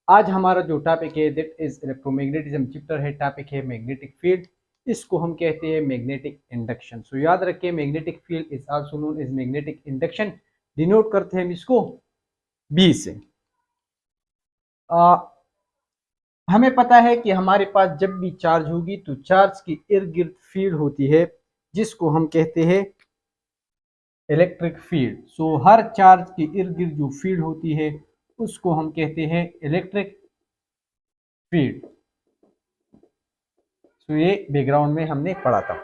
आज हमारा जो टॉपिक है दैट इज इलेक्ट्रोमैग्नेटिज्म चैप्टर है, टॉपिक है मैग्नेटिक फील्ड। इसको हम कहते हैं मैग्नेटिक इंडक्शन। सो याद रखिए, magnetic field is also known as magnetic induction. Denote करते हैं हम इसको बी से। हमें पता है कि हमारे पास जब भी चार्ज होगी तो चार्ज की इर्द गिर्द फील्ड होती है जिसको हम कहते हैं इलेक्ट्रिक फील्ड। सो हर चार्ज के इर्द गिर्द जो फील्ड होती है उसको हम कहते हैं इलेक्ट्रिक फील्ड। सो ये बैकग्राउंड में हमने पढ़ा था।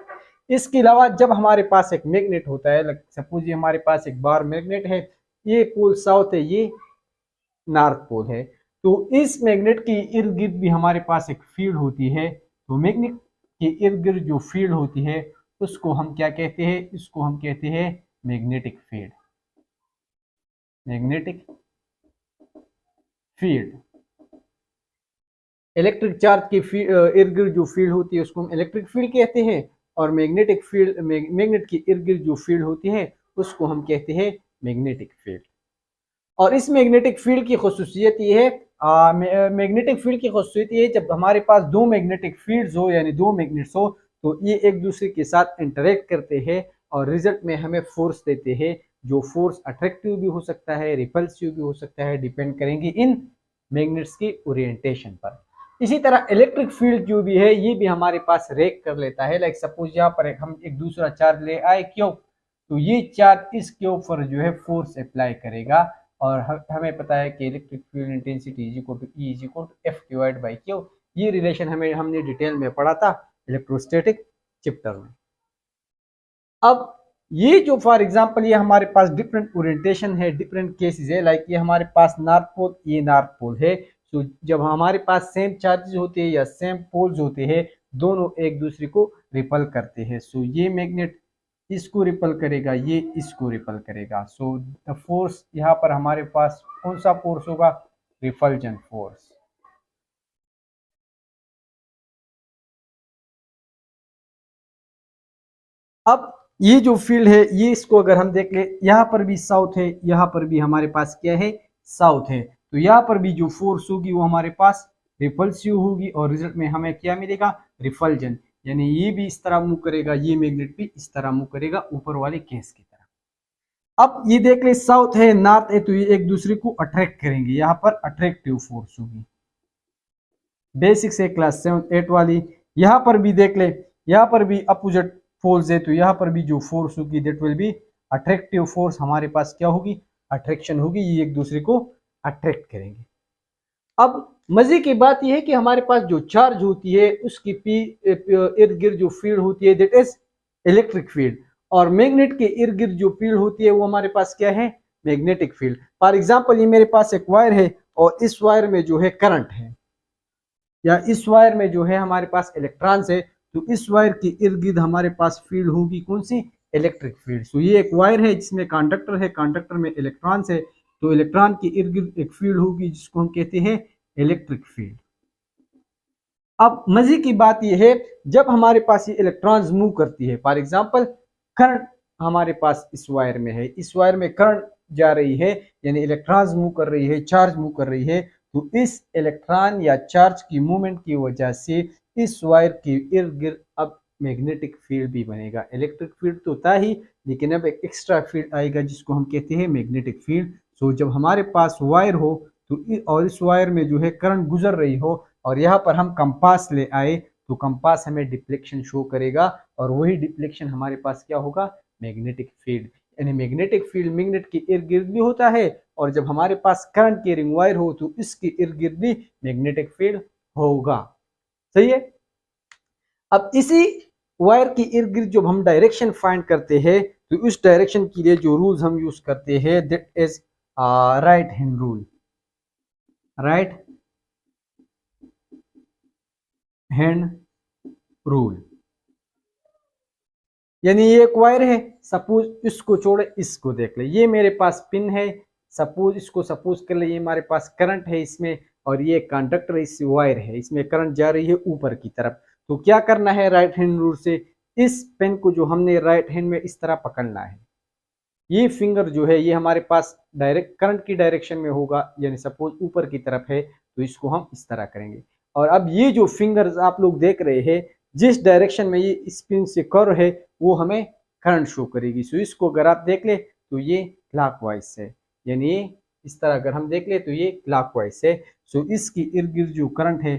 इसके अलावा जब हमारे पास एक मैग्नेट होता है, सपोज ये हमारे पास एक बार मैग्नेट है, ये पोल साउथ है, ये नॉर्थ पोल है, तो इस मैग्नेट के इर्द गिर्द भी हमारे पास एक फील्ड होती है। तो मैग्नेट के इर्द गिर्द जो फील्ड होती है उसको हम क्या कहते हैं? इसको हम कहते हैं magnetic field. Magnetic field. Electric charge की इर्द गिर्द जो फील्ड होती है उसको हम इलेक्ट्रिक फील्ड कहते हैं, और मैग्नेटिक फील्ड, मैग्नेट की इर्द गिर्द जो फील्ड होती है उसको हम कहते हैं मैग्नेटिक फील्ड। और इस मैग्नेटिक फील्ड की खसूसियत ये है, मैग्नेटिक फील्ड की खसूसियत ये है, जब हमारे पास दो मैग्नेटिक फील्ड्स हो यानी दो मैग्नेट्स हो तो ये एक दूसरे के साथ इंटरेक्ट करते हैं और रिजल्ट में हमें फोर्स देते हैं। जो फोर्स अट्रैक्टिव भी हो सकता है, रिपल्सिव भी हो सकता है, डिपेंड करेंगे इन मैग्नेट्स की ओरिएंटेशन पर। इसी तरह इलेक्ट्रिक फील्ड जो भी है ये भी हमारे पास रेक कर लेता है। लाइक सपोज यहाँ पर हम एक दूसरा चार्ज ले आए क्यों, तो ये चार्ज इसके ऊपर जो है फोर्स अप्लाई करेगा, और हमें पता है कि electric field intensity is equal to E is equal to F divide by Q. ये रिलेशन हमने डिटेल में पढ़ा था इलेक्ट्रोस्टैटिक चैप्टर में। अब ये जो फॉर एग्जांपल ये हमारे पास डिफरेंट ओरिएंटेशन है, डिफरेंट केसेस है। लाइक ये हमारे पास नॉर्थ पोल, ये नॉर्थ पोल है। तो जब हमारे पास सेम चार्जेस होते हैं या सेम पोल्स होते हैं, दोनों एक दूसरे को रिपल करते हैं। सो ये मैग्नेट इसको रिपल करेगा, ये इसको रिपल करेगा। सो द फोर्स यहाँ पर हमारे पास कौन सा फोर्स होगा? Repulsion force. अब ये जो फील्ड है ये इसको अगर हम देख ले, यहाँ पर भी साउथ है, यहाँ पर भी हमारे पास क्या है? साउथ है। तो यहाँ पर भी जो फोर्स होगी वो हमारे पास रिपल्सिव होगी और रिजल्ट में हमें क्या मिलेगा? रिपल्जन। यानी ये भी इस तरह मूव करेगा, ये मैग्नेट भी इस तरह मूव करेगा, ऊपर वाले केस की तरह। अब ये देख ले, साउथ है नॉर्थ है, तो ये एक दूसरे को अट्रैक्ट करेंगे, यहाँ पर अट्रैक्टिव फोर्स होगी। बेसिक से क्लास 7 8 वाली। यहाँ पर भी देख ले, यहाँ पर भी अपोजिट फोर्स है, तो यहाँ पर भी जो फोर्स होगी that will be attractive force. हमारे पास क्या होगी? अट्रैक्शन होगी, ये एक दूसरे को अट्रैक्ट करेंगे। अब मजे की बात यह है कि हमारे पास जो चार्ज होती है उसकी इर्द गिर्द जो फील्ड होती है दैट इज इलेक्ट्रिक फील्ड, और मैग्नेट के इर्द गिर्द जो फील्ड होती है वो हमारे पास क्या है? Magnetic field. फॉर एग्जाम्पल ये मेरे पास एक वायर है और इस वायर में जो है करंट है, या इस वायर में जो है हमारे पास इलेक्ट्रॉन्स है, तो इस वायर के इर्द गिर्द हमारे पास फील्ड होगी कौन सी? Electric field. सो ये एक वायर है जिसमें कंडक्टर है, कंडक्टर में इलेक्ट्रॉन्स है, तो इलेक्ट्रॉन के इर्द गिर्द एक फील्ड होगी जिसको हम कहते हैं इलेक्ट्रिक फील्ड। अब मजे की बात यह है, जब हमारे पास ये इलेक्ट्रॉन्स मूव करती है, फॉर एग्जांपल करंट हमारे पास इस वायर में है, इस वायर में करंट जा रही है, यानी इलेक्ट्रॉन्स मूव कर रही है, चार्ज मूव कर रही है, तो इस इलेक्ट्रॉन या चार्ज की मूवमेंट की वजह से इस वायर के इर्द गिर्द अब मैग्नेटिक फील्ड भी बनेगा। इलेक्ट्रिक फील्ड तो था ही, लेकिन अब एक एक्स्ट्रा फील्ड आएगा जिसको हम कहते हैं मैग्नेटिक फील्ड। सो जब हमारे पास वायर हो तो और इस वायर में जो है करंट गुजर रही हो और यहाँ पर हम कंपास ले आए, तो कंपास हमें डिफ्लेक्शन शो करेगा, और वही डिफ्लेक्शन हमारे पास क्या होगा? Magnetic field. यानी मैग्नेटिक फील्ड मैग्नेट के इर्द गिर्द भी होता है, और जब हमारे पास करंट कैरिंग वायर हो तो इसके इर्द गिर्द भी मैग्नेटिक फील्ड होगा। सही है। अब इसी वायर के इर्द गिर्द जब हम डायरेक्शन फाइंड करते हैं तो उस डायरेक्शन के लिए जो रूल्स हम यूज करते हैं that is right hand rule. Right hand rule. यानी ये एक वायर है, सपोज इसको छोड़े, इसको देख ले, ये मेरे पास पिन है, सपोज इसको सपोज कर ले, ये हमारे पास करंट है इसमें, और ये कंडक्टर इस वायर है, इसमें करंट जा रही है ऊपर की तरफ। तो क्या करना है? राइट हैंड रूल से इस पेन को जो हमने राइट हैंड में इस तरह पकड़ना है, ये फिंगर जो है ये हमारे पास डायरेक्ट करंट की डायरेक्शन में होगा, यानी सपोज ऊपर की तरफ है, तो इसको हम इस तरह करेंगे। और अब ये जो फिंगर्स आप लोग देख रहे हैं, जिस डायरेक्शन में ये स्पिन से कर्व है वो हमें करंट शो करेगी। सो इसको अगर आप देख ले तो ये क्लॉकवाइज है, यानी ये इस तरह अगर हम देख ले तो ये क्लॉकवाइज है। सो इसकी इर्द गिर्द जो करंट है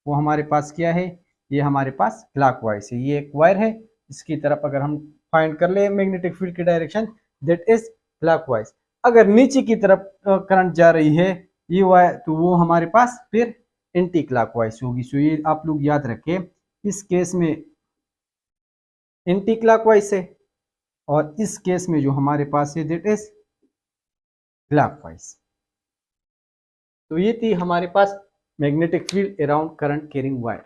वो हमारे पास क्या है, ये हमारे पास क्लॉकवाइज है। ये एक वायर है, इसकी तरफ अगर हम फाइंड कर ले मैग्नेटिक फील्ड की डायरेक्शन, दैट इज क्लॉकवाइज। अगर नीचे की तरफ करंट जा रही है ये वायर, तो वो हमारे पास फिर एंटी क्लॉकवाइज होगी। सो ये आप लोग याद रखें, इस केस में एंटी क्लॉकवाइज है और इस केस में जो हमारे पास है दैट इज क्लॉकवाइज। तो ये थी हमारे पास magnetic field around current carrying wire.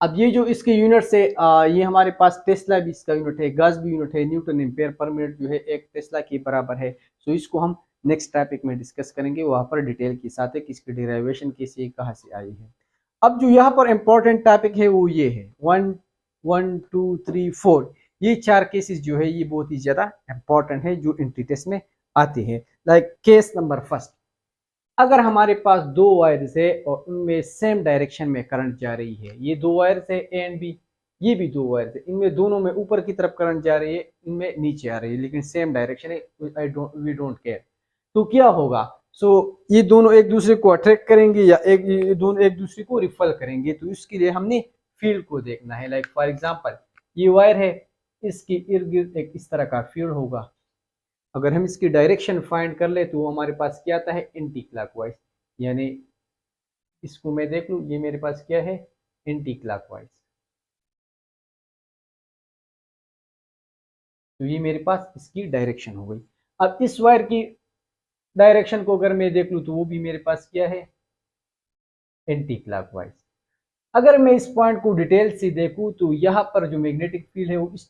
अब ये जो इसके यूनिट है, ये हमारे पास टेस्ला भी इसका यूनिट है, गॉस भी यूनिट है, न्यूटन एम्पेयर पर मिनट जो है एक टेस्ला के बराबर है। सो इसको हम नेक्स्ट टॉपिक में डिस्कस करेंगे, वहां पर डिटेल के साथ है कि इसकी डेरिवेशन कैसे कहाँ से आई है। अब जो यहाँ पर इंपॉर्टेंट टॉपिक है वो ये है 1, 1, 2, 3, 4, ये 4 केसेस जो है ये बहुत ही ज्यादा इंपॉर्टेंट है जो एंट्री टेस्ट में आते हैं। लाइक केस नंबर फर्स्ट, अगर हमारे पास 2 वायर्स है और उनमें सेम डायरेक्शन में करंट जा रही है, ये 2 वायर्स है ए एंड बी, ये भी 2 वायर्स है, इनमें दोनों में ऊपर की तरफ करंट जा रही है, इनमें नीचे आ रही है, लेकिन सेम डायरेक्शन है, वी डोंट केयर। तो क्या होगा, ये दोनों एक दूसरे को अट्रैक्ट करेंगे या ये दोनों एक दूसरे को रिपल करेंगे। तो इसके लिए हमने फील्ड को देखना है। लाइक फॉर एग्जाम्पल ये वायर है, इसके इर्द गिर्द एक इस तरह का फील्ड होगा। अगर हम इसकी डायरेक्शन फाइंड कर ले तो हमारे पास क्या आता है, एंटी क्लॉकवाइज। यानी इसको मैं देख लूं, ये मेरे पास क्या है, एंटी क्लॉकवाइज। तो ये मेरे पास इसकी डायरेक्शन हो गई। अब इस वायर की डायरेक्शन को अगर मैं देख लूं तो वो भी मेरे पास क्या है, एंटी क्लॉकवाइज। अगर मैं इस पॉइंट को डिटेल से देखूं तो यहाँ पर जो मैग्नेटिक फील्ड है वो इस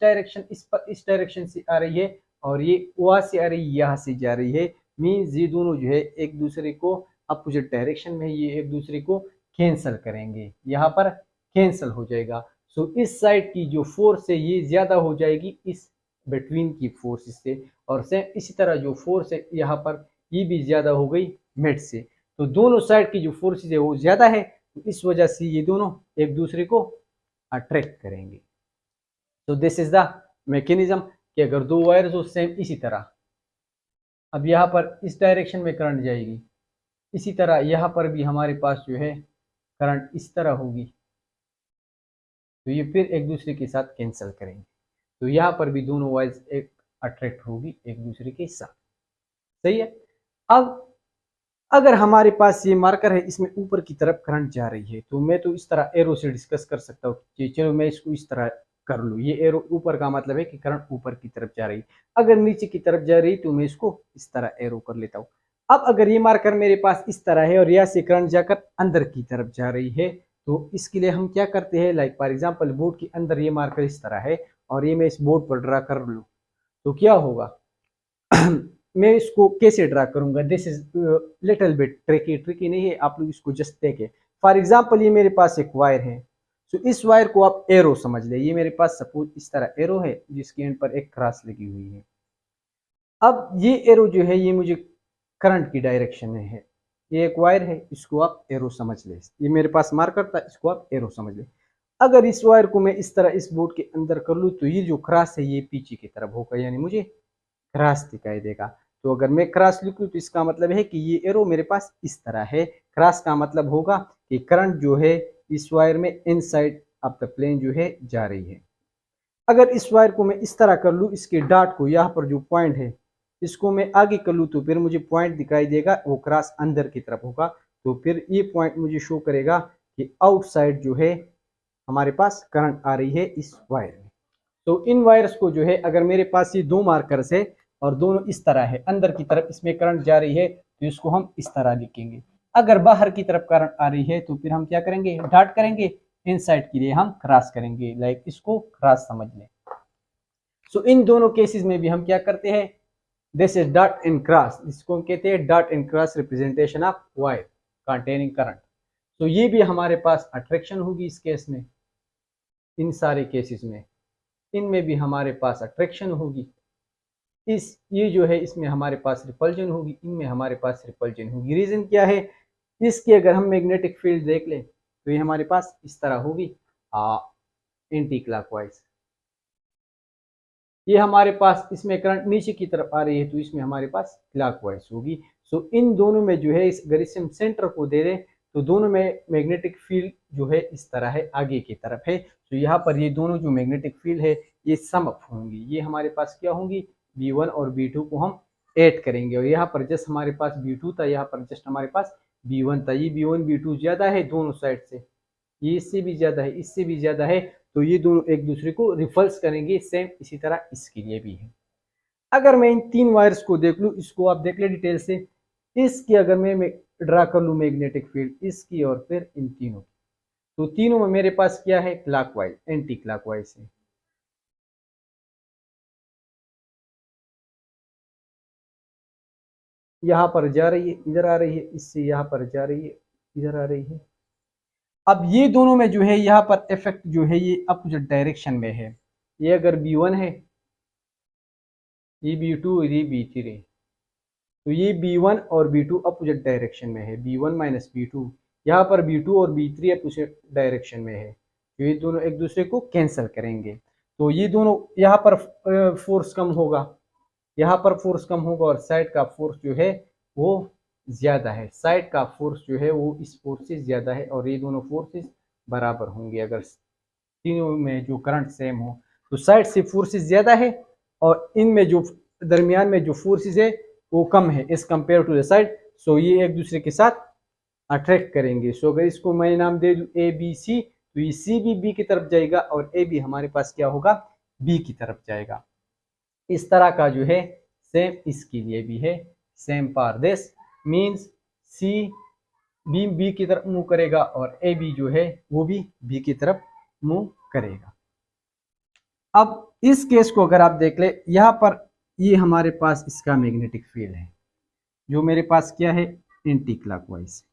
डायरेक्शन से आ रही है और ये वहां से आ रही है, यहाँ से जा रही है। मीन्स ये दोनों जो है एक दूसरे को अपोजिट डायरेक्शन में, ये एक दूसरे को कैंसल करेंगे, यहाँ पर कैंसल हो जाएगा। सो इस साइड की जो फोर्स है ये ज्यादा हो जाएगी इस बिटवीन की फोर्स से, और सेम इसी तरह जो फोर्स है यहाँ पर ये भी ज्यादा हो गई मिड से। तो दोनों साइड की जो फोर्सेज है वो ज्यादा है, तो इस वजह से ये दोनों एक दूसरे को अट्रैक्ट करेंगे। तो दिस इज द मैकेनिज्म कि अगर 2 वायर्स हो सेम इसी तरह, अब यहाँ पर इस डायरेक्शन में करंट जाएगी, इसी तरह यहाँ पर भी हमारे पास जो है करंट इस तरह होगी, तो ये फिर एक दूसरे के साथ कैंसिल करेंगे। तो यहाँ पर भी दोनों वायर्स एक अट्रैक्ट होगी एक दूसरे के साथ। सही है। अब अगर हमारे पास ये मार्कर है, इसमें ऊपर की तरफ करंट जा रही है, तो मैं तो इस तरह एरो से डिस्कस कर सकता हूँ कि चलो मैं इसको इस तरह कर लूँ। ये एरो ऊपर का मतलब है कि करंट ऊपर की तरफ जा रही। अगर नीचे की तरफ जा रही तो मैं इसको इस तरह एरो कर लेता हूँ। अब अगर ये मार्कर मेरे पास इस तरह है और यहाँ से करंट जाकर अंदर की तरफ जा रही है, तो इसके लिए हम क्या करते हैं, लाइक फॉर एग्जाम्पल बोर्ड के अंदर ये मार्कर इस तरह है और ये मैं इस बोर्ड पर ड्रा कर लूँ, तो क्या होगा मैं इसको कैसे ड्रा करूंगा, this is little bit tricky नहीं है, आप लोग इसको जस्ट देखें। फॉर एग्जांपल ये मेरे पास एक वायर है, तो इस वायर को आप एरो समझ ले। ये मेरे पास सपोज इस तरह एरो है जिसके एंड पर एक क्रॉस लगी हुई है। अब ये एरो जो है ये मुझे करंट की डायरेक्शन में है। ये एक वायर है, इसको आप एरो समझ ले। ये मेरे पास मार्कर था, इसको आप एरो समझ ले। अगर इस वायर को मैं इस तरह इस बोर्ड के अंदर कर लूँ तो ये जो क्रॉस है ये पीछे की तरफ होगा, यानी मुझे क्रॉस दिखाई देगा। तो अगर मैं क्रॉस लिखूं तो इसका मतलब है कि ये एरो मेरे पास इस तरह है। क्रॉस का मतलब होगा कि करंट जो है इस वायर में इनसाइड ऑफ द प्लेन जो है जा रही है। अगर इस वायर को मैं इस तरह कर लूँ, इसके डॉट को यहाँ पर जो पॉइंट है इसको मैं आगे कर लूँ तो फिर मुझे पॉइंट दिखाई देगा, वो क्रॉस अंदर की तरफ होगा। तो फिर ये पॉइंट मुझे शो करेगा कि आउटसाइड जो है हमारे पास करंट आ रही है इस वायर में। तो इन वायर्स को जो है, अगर मेरे पास ये 2 मार्कर्स है और दोनों इस तरह है, अंदर की तरफ इसमें करंट जा रही है, तो इसको हम इस तरह लिखेंगे। अगर बाहर की तरफ करंट आ रही है तो फिर हम क्या करेंगे, डॉट करेंगे। इनसाइड के लिए हम क्रॉस करेंगे, लाइक इसको क्रॉस समझ लें। सो इन दोनों केसेस में भी हम क्या करते हैं, this is dot and cross, इसको हम कहते हैं dot and cross representation of wire containing current. तो ये भी हमारे पास अट्रैक्शन होगी इस केस में। इन सारे केसेस में इनमें भी हमारे पास अट्रैक्शन होगी। ये जो है इसमें हमारे पास रिपल्जन होगी, इनमें हमारे पास रिपल्जन होगी। रीजन क्या है, इसकी अगर हम मैग्नेटिक फील्ड देख लें तो ये हमारे पास इस तरह होगी एंटी क्लॉकवाइज। ये हमारे पास इसमें करंट नीचे की तरफ आ रही है तो इसमें हमारे पास क्लॉकवाइज होगी। सो इन दोनों में जो है इस अगर इसे हम सेंटर को दे दें तो दोनों में मैग्नेटिक फील्ड जो है इस तरह है, आगे की तरफ है। तो यहाँ पर ये दोनों जो मैग्नेटिक फील्ड है ये समअप होंगी। ये हमारे पास क्या होंगी, B1 और B2 को हम ऐड करेंगे और यहाँ पर जस्ट हमारे पास B2 था, यहाँ पर जस्ट हमारे पास B1 था। ये B1 B2 ज्यादा है दोनों साइड से, ये इससे भी ज्यादा है, इससे भी ज्यादा है, तो ये दोनों एक दूसरे को रिपल्स करेंगे। सेम इसी तरह इसके लिए भी है। अगर मैं इन तीन वायर्स को देख लूँ, इसको आप देख ले डिटेल से, इसकी अगर मैं ड्रा कर लूँ मैग्नेटिक फील्ड इसकी और फिर इन तीनों की, तो तीनों में मेरे पास क्या है, क्लॉकवाइज, एंटी क्लॉकवाइज है। यहाँ पर जा रही है, इधर आ रही है, इससे यहाँ पर जा रही है, इधर आ रही है। अब ये दोनों में जो है यहाँ पर इफेक्ट जो है ये अपोजिट डायरेक्शन में है। ये अगर B1 है, ये B2, ये B3, तो ये B1 और B2 अपोजिट डायरेक्शन में है, B1 माइनस B2। यहाँ पर B2 और B3 अपोजिट डायरेक्शन में है, तो ये दोनों एक दूसरे को कैंसिल करेंगे। तो ये दोनों यहाँ पर फोर्स कम होगा, यहाँ पर फोर्स कम होगा और साइड का फोर्स जो है वो ज्यादा है। साइड का फोर्स जो है वो इस फोर्स से ज्यादा है और ये दोनों फोर्सेस बराबर होंगे। अगर तीनों में जो करंट सेम हो तो साइड से फोर्सेस ज्यादा है और इनमें जो दरमियान में जो फोर्सेस है वो कम है as compared to the side. So ये एक दूसरे के साथ अट्रैक्ट करेंगे। सो अगर इसको मैं नाम दे दूं ABC, तो ये C भी B की तरफ जाएगा और A भी हमारे पास क्या होगा, B की तरफ जाएगा। इस तरह का जो है सेम इसके लिए भी है। सेम पार दिस मीन्स C B की तरफ मूव करेगा और AB जो है वो भी B की तरफ मूव करेगा। अब इस केस को अगर आप देख ले, यहाँ पर ये हमारे पास इसका मैग्नेटिक फील्ड है जो मेरे पास क्या है, एंटी क्लॉकवाइज।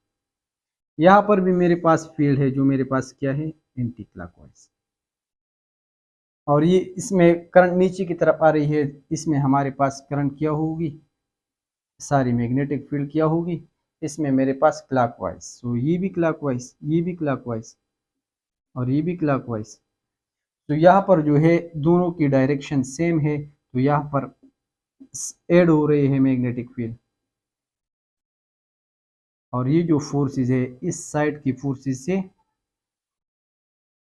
यहाँ पर भी मेरे पास फील्ड है जो मेरे पास क्या है, एंटी क्लॉकवाइज। और ये इसमें करंट नीचे की तरफ आ रही है, इसमें हमारे पास करंट क्या होगी, सारी मैग्नेटिक फील्ड क्या होगी, इसमें मेरे पास क्लॉकवाइज। सो ये भी क्लॉकवाइज, ये भी क्लॉकवाइज और ये भी क्लॉकवाइज। तो यहाँ पर जो है दोनों की डायरेक्शन सेम है, तो यहाँ पर ऐड हो रहे हैं मैग्नेटिक फील्ड और ये जो फोर्सेस है इस साइड की फोर्सेस से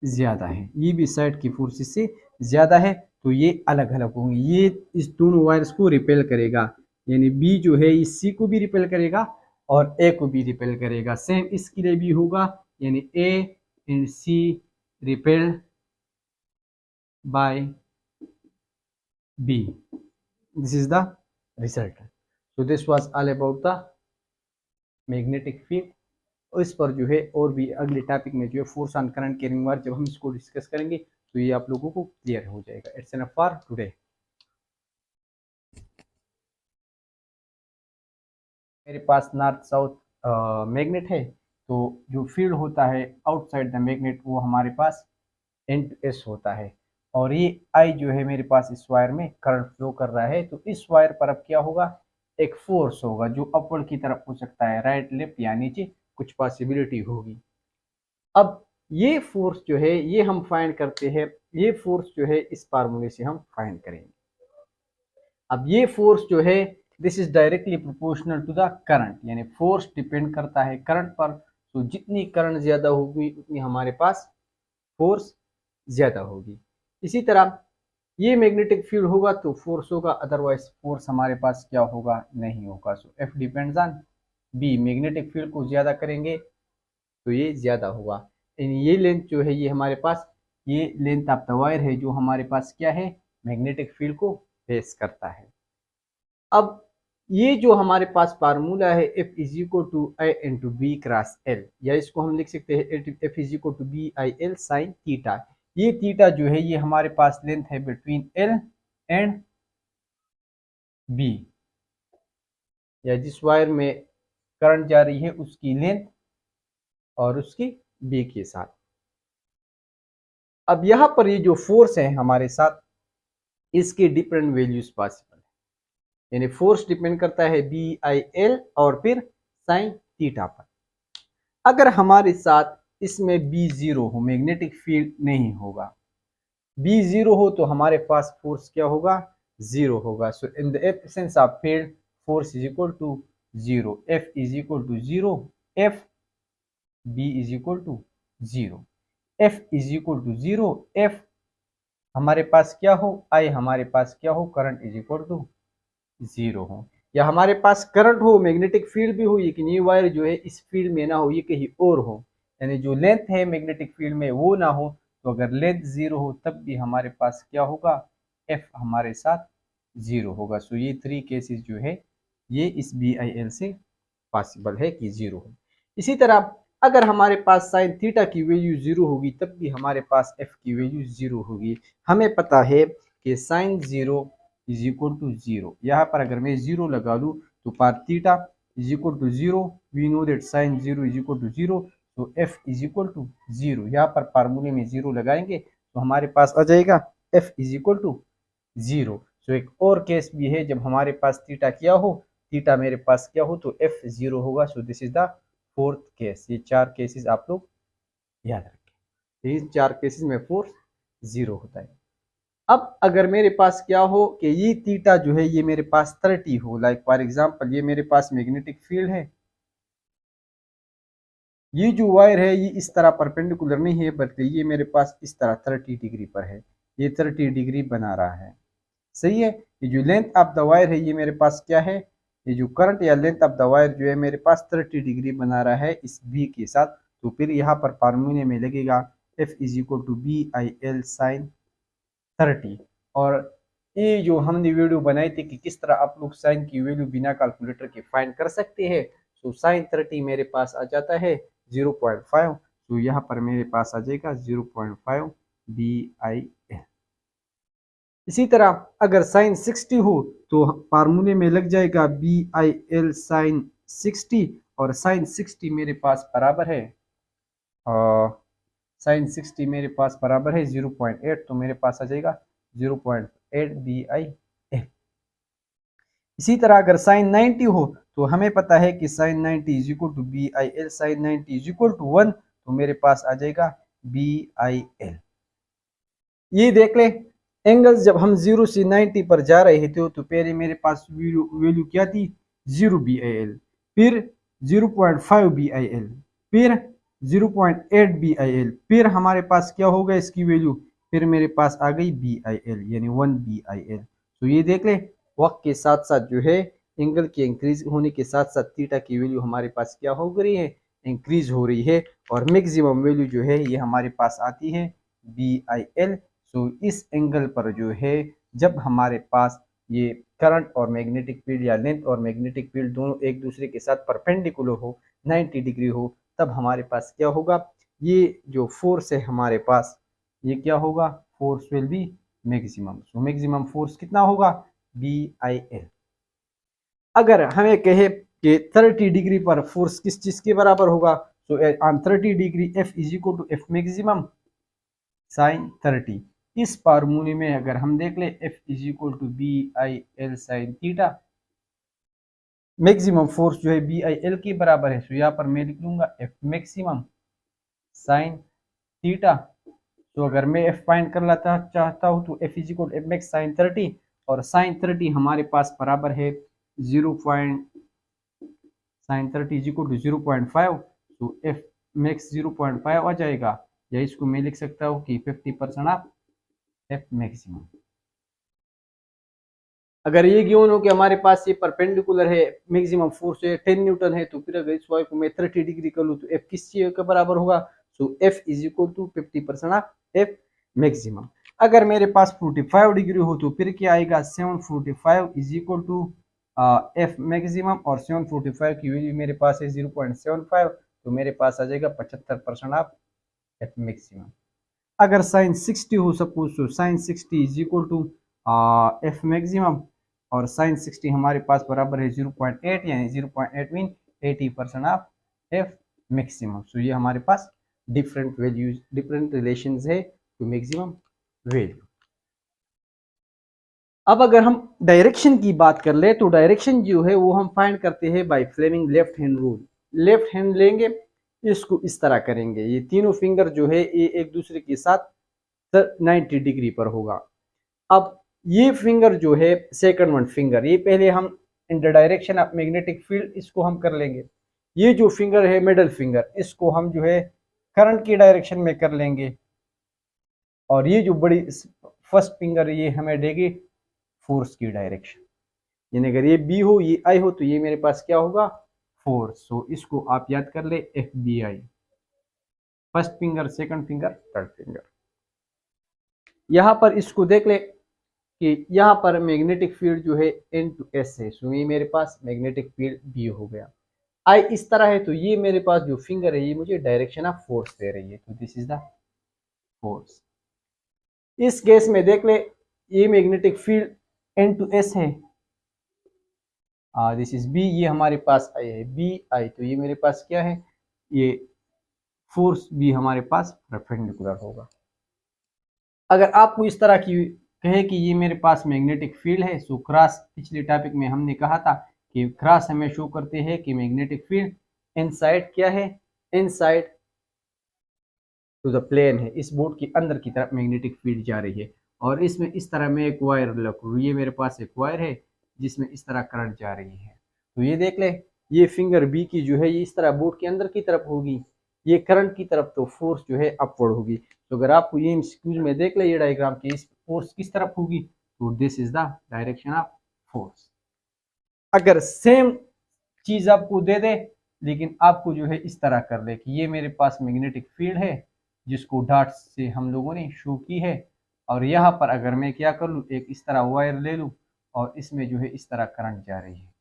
ज्यादा है, ये भी साइड की फोर्सेस से ज्यादा है, तो ये अलग अलग होंगे। ये इस दोनों वायर्स को रिपेल करेगा, यानी B जो है इस C को भी रिपेल करेगा और A को भी रिपेल करेगा। सेम इसके लिए भी होगा, यानी A and C repelled by B। This is the result. So this was all about the magnetic field. इस पर जो है और भी अगले टॉपिक में जो है force on current carrying wire, जब हम इसको डिस्कस करेंगे तो ये आप लोगों को क्लियर हो जाएगा। It's enough for today. मेरे पास नॉर्थ साउथ मैग्नेट है, तो जो फील्ड होता है आउटसाइड द मैग्नेट वो हमारे पास N2S होता है और ये I जो है मेरे पास इस वायर में करंट फ्लो कर रहा है। तो इस वायर पर अब क्या होगा, एक फोर्स होगा जो अपवर्ड की तरफ हो सकता है, राइट लेफ्ट या नीचे, कुछ पॉसिबिलिटी होगी। अब ये फोर्स जो है ये हम फाइंड करते हैं, ये फोर्स जो है इस फार्मूले से हम फाइंड करेंगे। अब ये फोर्स जो है this is directly proportional to the current, यानी फोर्स डिपेंड करता है करंट पर। तो जितनी करंट ज्यादा होगी उतनी हमारे पास फोर्स ज्यादा होगी। इसी तरह ये मैग्नेटिक फील्ड होगा तो फोर्स होगा, अदरवाइज फोर्स हमारे पास क्या होगा, नहीं होगा। सो F depends on B। Magnetic field को ज्यादा करेंगे तो ये ज्यादा होगा। ये लेंथ जो है ये हमारे पास, ये लेंथ ऑफ द वायर है जो हमारे पास क्या है, मैग्नेटिक फील्ड को फेस करता है। अब ये जो हमारे पास फार्मूला है F is equal to I into B cross L, या इसको हम लिख सकते हैं F is equal to BIL sine theta. ये थीटा जो है ये हमारे पास लेंथ है बिटवीन L एंड B, या जिस वायर में करंट जा रही है उसकी लेंथ और उसकी B के साथ। अब यहाँ पर ये जो फोर्स है हमारे साथ, इसके डिफरेंट वैल्यूज पॉसिबल है, यानी फोर्स डिपेंड करता है BIL और फिर साइन थीटा पर। अगर हमारे साथ इसमें बी जीरो हो, मैग्नेटिक फील्ड नहीं होगा, बी जीरो हो तो हमारे पास फोर्स क्या होगा, जीरो होगा। So in the absence of field force is equal to zero, F is equal to zero, F B is equal to zero, F is equal to zero, F हमारे पास क्या हो, आई हमारे पास क्या हो, current is equal to zero हो। या हमारे पास करंट हो, मैग्नेटिक फील्ड भी हो, लेकिन ये वायर जो है इस फील्ड में ना हो, ये कहीं और हो, यानी जो लेंथ है मैग्नेटिक फील्ड में वो ना हो, तो अगर लेंथ जीरो हो तब भी हमारे पास क्या होगा, एफ हमारे साथ जीरो होगा। सो ये थ्री केसेस जो है ये इस बी आई एल से पॉसिबल है कि जीरो हो। इसी तरह अगर हमारे पास साइन थीटा की वैल्यू जीरो होगी तब भी हमारे पास एफ की वैल्यू जीरो होगी। हमें पता है कि sine zero is equal to zero, यहाँ पर अगर मैं जीरो लगा लूँ तो पार theta is equal to zero, we know that sine zero is equal to zero, तो F is equal to zero. यहाँ पर फार्मूले में जीरो लगाएंगे तो हमारे पास आ जाएगा F is equal to zero. So एक और केस भी है जब हमारे पास थीटा क्या हो, थीटा मेरे पास क्या हो तो एफ जीरो होगा। सो this is the fourth case. ये चार केसेस आप लोग याद रखें, इन चार केसेस में फोर्स जीरो होता है। अब अगर मेरे पास क्या हो कि ये थीटा जो है ये मेरे पास 30 हो, लाइक फॉर एग्जांपल ये मेरे पास मैग्नेटिक फील्ड है, ये जो वायर है ये इस तरह परपेंडिकुलर नहीं है बल्कि ये मेरे पास इस तरह 30 डिग्री पर है, ये 30 डिग्री बना रहा है, सही है। ये जो लेंथ ऑफ द वायर है ये मेरे पास क्या है, ये जो करंट या लेंथ ऑफ द वायर जो है मेरे पास 30 डिग्री बना रहा है इस बी के साथ। तो फिर यहाँ पर फार्मूले में लगेगा F is equal to B I L sine 30। और ये जो हमने वीडियो बनाई थी कि किस तरह आप लोग साइन की वैल्यू बिना कैलकुलेटर के फाइंड कर सकते हैं, तो साइन 30 मेरे पास आ जाता है 0.5, तो यहाँ पर मेरे पास आ जाएगा 0.5 बी आई एल। इसी तरह अगर साइन 60 हो तो फार्मूले में लग जाएगा बी आई एल साइन 60, और साइन 60 मेरे पास बराबर है साइन 60 मेरे पास बराबर है 0.8, तो मेरे पास आ जाएगा 0.8 बी आई एल। इसी तरह अगर साइन 90 हो तो हमें पता है कि sine 90 is equal to B I L sine 90 is equal to 1, तो मेरे पास आ जाएगा बी आई एल। ये देख ले एंगल्स जब हम 0 से 90 पर जा रहे थे तो पहले मेरे पास वैल्यू क्या थी 0 बी आई एल, फिर 0.5 बी आई एल, फिर 0.8 बी आई एल, फिर हमारे पास क्या होगा इसकी वैल्यू, फिर मेरे पास आ गई बी आई एल यानी 1 बी आई एल। तो ये देख ले वक्त के साथ साथ जो है एंगल के इंक्रीज होने के साथ साथ थीटा की वैल्यू हमारे पास क्या हो रही है, इंक्रीज हो रही है, और मैक्सिमम वैल्यू जो है ये हमारे पास आती है बी आई एल। तो इस एंगल पर जो है जब हमारे पास ये करंट और मैग्नेटिक फील्ड या लेंथ और मैग्नेटिक फील्ड दोनों एक दूसरे के साथ परपेंडिकुलर हो 90 डिग्री हो, तब हमारे पास क्या होगा, ये जो फोर्स है हमारे पास ये क्या होगा, force will be maximum. So maximum force कितना होगा बी आई एल। अगर हमें कहे कि 30 डिग्री पर फोर्स किस चीज के बराबर होगा, so on 30 degree F is equal to F maximum sine 30। इस फार्मूले में अगर हम देख ले F is equal to B I L sine theta, maximum force जो है बी आई एल के बराबर है, तो यहाँ पर मैं लिख लूंगा एफ मैक्सिमम साइन थीटा। तो अगर मैं एफ फाइंड कर लेता चाहता हूँ तो F is equal to F max sine 30, और साइन 30 हमारे पास बराबर है 0. साइन 30 इज इक्वल टू 0.5, तो एफ मैक्स 0.5 आ जाएगा, या इसको मैं लिख सकता हूँ कि 50% ऑफ एफ मैक्सिमम। अगर ये गिवन हो कि हमारे पास ये परपेंडिकुलर है, मैक्सिमम फोर्स है 10 न्यूटन है, तो फिर अगर इस वायर को मैं 30 डिग्री कर लूँ तो एफ किस चीज के बराबर होगा, so F is equal to 50% of F maximum. अगर मेरे पास 45 डिग्री हो तो फिर क्या आएगा 745 is equal to F maximum, और 745 की वैल्यू मेरे पास है 0.75, तो मेरे पास आ जाएगा 75% ऑफ एफ मैक्सिमम। अगर साइन 60 हो सपोज, तो sine 60 is equal to F maximum, और साइन 60 हमारे पास बराबर है 0.8 यानी 0.8 mean 80% of F maximum. So ये हमारे पास डिफरेंट वैल्यूज डिफरेंट रिलेशंस है टू मैक्सिमम वैल्यू। अब अगर हम डायरेक्शन की बात कर ले तो डायरेक्शन जो है वो हम फाइंड करते हैं by Fleming left hand rule. Left hand लेंगे, इसको इस तरह करेंगे, ये तीनों फिंगर जो है ये एक दूसरे के साथ 90 डिग्री पर होगा। अब ये फिंगर जो है सेकंड वन फिंगर, ये पहले हम in the direction of magnetic field इसको हम कर लेंगे। ये जो फिंगर है मिडल फिंगर, इसको हम जो है करंट की डायरेक्शन में कर लेंगे। और ये जो बड़ी फर्स्ट फिंगर ये हमें देगी फोर्स की डायरेक्शन, यानी अगर ये बी हो ये आई हो तो ये मेरे पास क्या होगा, फोर्स। सो इसको आप याद कर ले, F B I, first finger, second finger, third finger. यहां पर इसको देख ले कि यहाँ पर मैग्नेटिक फील्ड जो है एन टू एस है, सो ये मेरे पास मैग्नेटिक फील्ड बी हो गया। आई इस तरह है तो ये मेरे पास जो फिंगर है ये मुझे डायरेक्शन ऑफ फोर्स दे रही है, तो दिस इज द फोर्स। इस केस में देख ले ये magnetic field N to S है, दिस इज बी, ये हमारे पास आई है, बी आई, तो ये मेरे पास क्या है, ये फोर्स भी हमारे पास परपेंडिकुलर होगा। अगर आपको इस तरह की कहे कि ये मेरे पास मैग्नेटिक फील्ड है, सो क्रॉस, पिछले टॉपिक में हमने कहा था कि क्रॉस हमें शो करते हैं कि मैग्नेटिक फील्ड इनसाइड क्या है, इनसाइड टू द प्लेन है, इस बोर्ड के अंदर की तरफ मैग्नेटिक फील्ड जा रही है। और इसमें इस तरह मैं एक वायर रखूँ, ये मेरे पास एक वायर है जिसमें इस तरह करंट जा रही है। तो ये देख ले, ये फिंगर बी की जो है ये इस तरह बोर्ड के अंदर की तरफ होगी, ये करंट की तरफ, तो फोर्स जो है अपवर्ड होगी। तो अगर आपको ये एमसीक्यूज में देख ले ये डायग्राम की इस फोर्स किस तरफ होगी, तो this is the direction of force. अगर सेम चीज आपको दे दे लेकिन आपको जो है इस तरह कर ले कि ये मेरे पास मैग्नेटिक फील्ड है जिसको डॉट्स से हम लोगों ने शो की है, और यहाँ पर अगर मैं क्या कर लूँ, एक इस तरह वायर ले लूँ और इसमें जो है इस तरह करंट जा रही है,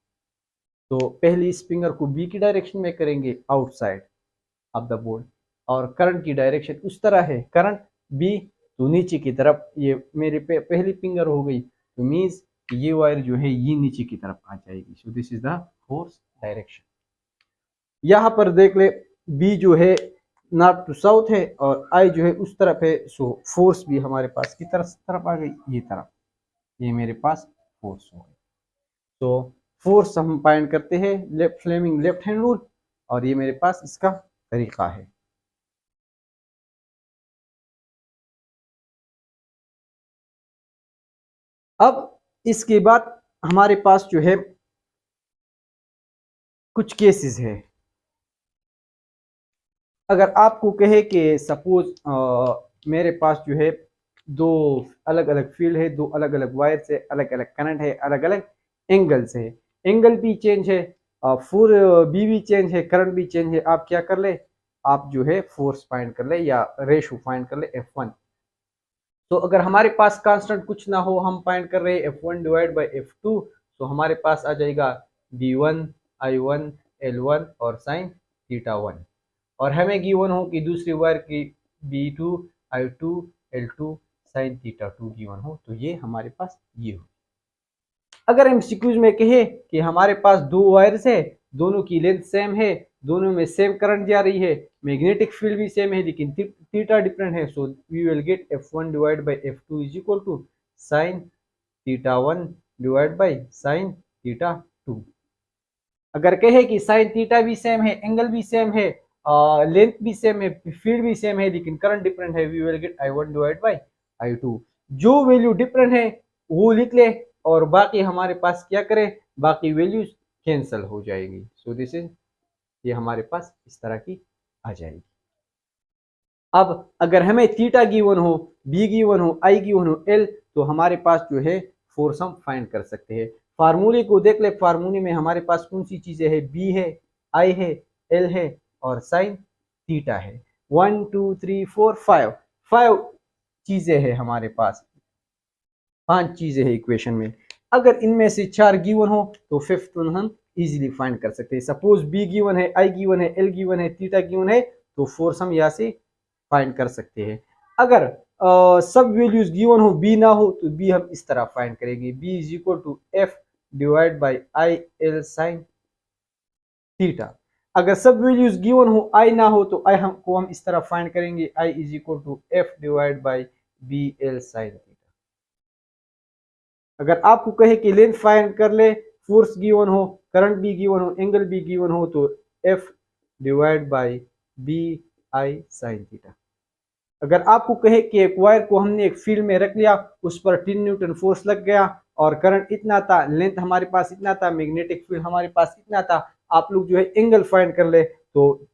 तो पहले इस फिंगर को बी की डायरेक्शन में करेंगे आउटसाइड ऑफ द बोर्ड, और करंट की डायरेक्शन उस तरह है, करंट बी तो नीचे की तरफ, ये मेरे पहली फिंगर हो गई, तो मीन्स ये वायर जो है ये नीचे की तरफ आ जाएगी। सो this is the force direction. यहाँ पर देख ले बी जो है नॉर्थ टू साउथ है और आई जो है उस तरफ है, सो फोर्स भी हमारे पास की तरफ आ गई, ये तरफ, ये मेरे पास फोर्स हो गई। तो फोर्स हम फाइंड करते हैं left Fleming left hand rule, और ये मेरे पास इसका तरीका है। अब इसके बाद हमारे पास जो है कुछ केसेस है। अगर आपको कहे कि सपोज मेरे पास जो है दो अलग अलग फील्ड है, दो अलग अलग वायर से, अलग अलग करंट है, अलग अलग एंगल से, एंगल भी चेंज है, फूर बी भी चेंज है, करंट भी चेंज है, आप क्या कर ले, आप जो है फोर्स फाइंड कर ले या रेशो फाइंड कर ले F1। तो अगर हमारे पास कांस्टेंट कुछ ना हो, हम फाइंड कर रहे हैं F1 डिवाइड बाई F2, तो हमारे पास आ जाएगा B1 I1 L1 और साइन थीटा 1, और हमें गिवन हो कि दूसरी वायर की B2 I2 L2 sign theta 2 given हो, तो ये हमारे पास ये हो। अगर एमसीक्यूज में कहे कि हमारे पास दो वायर्स है, दोनों की लेंथ सेम है, दोनों में सेम करंट जा रही है, मैग्नेटिक फील्ड भी सेम है लेकिन थीटा डिफरेंट है, so we will get F1 divide by F2 is equal to sine theta 1 divide by sine theta 2। अगर कहे कि साइन थीटा भी सेम है, एंगल भी सेम है, लेंथ भी सेम है, फील्ड भी सेम है लेकिन करंट डिफरेंट है, we will get I1 divide by I2। जो वैल्यू डिफरेंट है वो लिख ले और बाकी हमारे पास क्या करें, बाकी वैल्यूज कैंसिल हो जाएगी। सो दिस इज, ये हमारे पास इस तरह की आ जाएगी। अब अगर हमें थीटा गिवन हो, बी गिवन हो, आई गिवन हो, एल, तो हमारे पास जो है फोर्स हम फाइंड कर सकते हैं। फार्मूले को देख ले, फार्मूले में हमारे पास कौन सी चीजें है, बी है, आई है, एल है और साइन थीटा है। 1 2 3 4 5 चीजें है हमारे पास, 5 चीजें है इक्वेशन में। अगर इनमें से 4 गिवन हो तो फिफ्थ वन हम इजीली फाइंड कर सकते हैं। सपोज बी गिवन है, आई गिवन है, एल गिवन है, थीटा गिवन है, तो फोर्स हम यहाँ से फाइंड कर सकते हैं। अगर सब वैल्यूज गिवन हो, बी ना हो, तो बी हम इस तरह फाइंड करेंगे, B is equal to F divide by I L sine theta. अगर सब वैल्यूज गिवन हो, आई ना हो, तो आई हमको हम इस तरह फाइंड करेंगे, I is equal to F divide by B L sine theta. अगर आपको कहे कि लेंथ फाइंड कर ले, फोर्स गिवन हो, करंट भी गिवन हो, एंगल भी गिवन हो, तो F divide by BI sin theta. अगर आपको कहे कि एक वायर को हमने एक फील्ड में रख लिया, उस पर 3 न्यूटन फोर्स लग गया और करंट इतना था, लेंथ हमारे पास इतना था, मैग्नेटिक फील्ड हमारे पास इतना था, आप लोग जो है एंगल फाइंड कर ले तो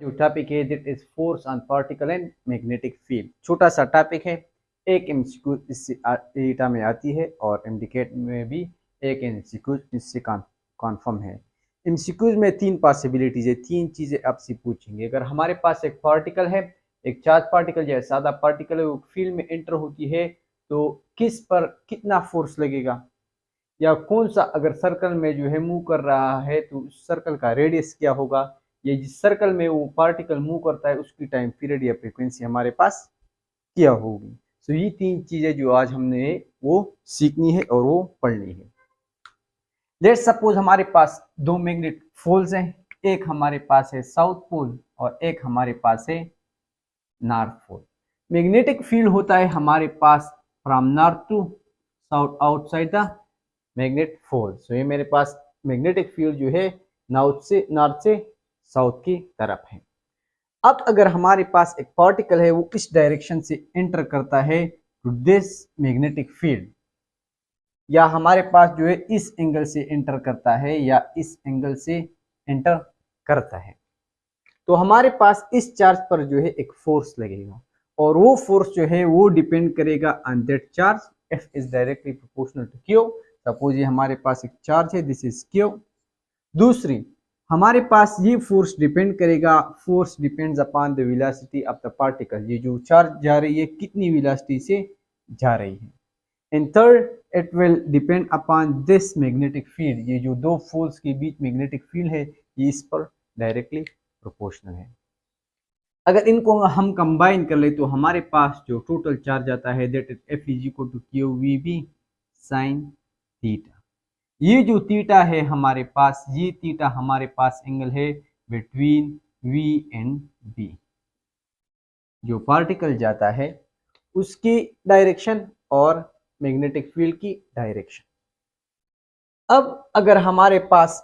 जो टॉपिक है that is force on particle and magnetic field. छोटा सा टॉपिक है, एक एमसीक्यू इससे एटा में आती है और एमडीकेट में भी एक एमसीक्यू इससे कॉन्फर्म है। एमसीक्यूज में 3 पॉसिबिलिटीज है, 3 चीजें आपसे पूछेंगे। अगर हमारे पास एक पार्टिकल है, एक चार्ज पार्टिकल या सादा पार्टिकल है, वो फील्ड में एंटर होती है तो किस पर कितना फोर्स लगेगा, या कौन सा अगर सर्कल में जो है मूव कर रहा है तो उस सर्कल का रेडियस क्या होगा, ये जिस सर्कल में वो पार्टिकल मूव करता है उसकी टाइम पीरियड या फ्रीक्वेंसी हमारे पास क्या होगी। तो ये 3 चीजें जो आज हमने वो सीखनी है और वो पढ़नी है। लेट सपोज हमारे पास 2 मैग्नेट पोल्स हैं, एक हमारे पास है साउथ पोल और एक हमारे पास है नॉर्थ पोल। मैग्नेटिक फील्ड होता है हमारे पास from north to south outside the magnet pole. So ये मेरे पास मैग्नेटिक फील्ड जो है नॉर्थ से साउथ की तरफ है। अब अगर हमारे पास एक पार्टिकल है, वो इस डायरेक्शन से एंटर करता है टू दिस मैग्नेटिक फील्ड, या हमारे पास जो है इस एंगल से एंटर करता है या इस एंगल से एंटर करता है, तो हमारे पास इस चार्ज पर जो है एक फोर्स लगेगा और वो फोर्स जो है वो डिपेंड करेगा on that charge. F is directly proportional to Q. Suppose ये हमारे पास एक चार्ज है, दिस इज क्यू। दूसरी, हमारे पास ये फोर्स डिपेंड करेगा, force depends upon the velocity of the particle, ये जो चार्ज जा रही है कितनी वेलोसिटी से जा रही है। And third, it will depend upon this magnetic field, ये जो 2 पोल्स के बीच मैग्नेटिक फील्ड है ये इस पर डायरेक्टली प्रोपोर्शनल है। अगर इनको हम कंबाइन कर ले तो हमारे पास जो टोटल चार्ज आता है that is F is equal to Q V B sine theta. ये जो थीटा है हमारे पास, ये थीटा हमारे पास एंगल है बिटवीन V एंड B। जो पार्टिकल जाता है उसकी डायरेक्शन और मैग्नेटिक फील्ड की डायरेक्शन। अब अगर हमारे पास